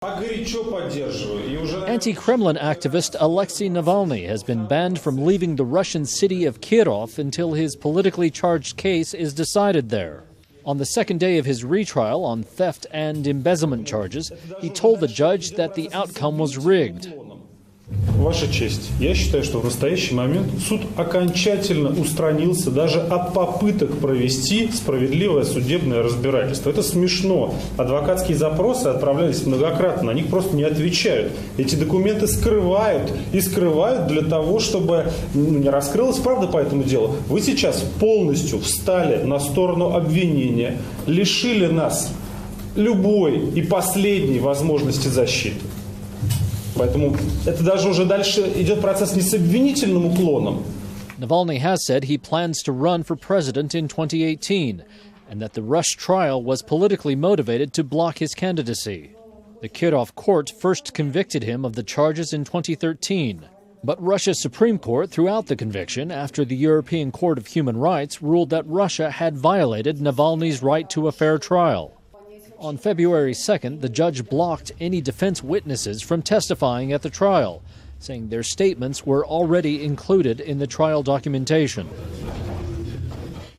Anti-Kremlin activist Aleksei Navalny has been banned from leaving the Russian city of Kirov until his politically charged case is decided there. On the second day of his retrial on theft and embezzlement charges, he told the judge that the outcome was rigged. Ваша честь, я считаю, что в настоящий момент суд окончательно устранился даже от попыток провести справедливое судебное разбирательство. Это смешно. Адвокатские запросы отправлялись многократно, на них просто не отвечают. Эти документы скрывают и скрывают для того, чтобы не раскрылась правда по этому делу. Вы сейчас полностью встали на сторону обвинения, лишили нас любой и последней возможности защиты. Поэтому это даже уже дальше идет процесс не с обвинительным уклоном. Navalny has said he plans to run for president in 2018 and that the Rush trial was politically motivated to block his candidacy. The Kirov court first convicted him of the charges in 2013. But Russia's Supreme Court threw out the conviction after the European Court of Human Rights ruled that Russia had violated Navalny's right to a fair trial. On February 2nd, the judge blocked any defense witnesses from testifying at the trial, saying their statements were already included in the trial documentation.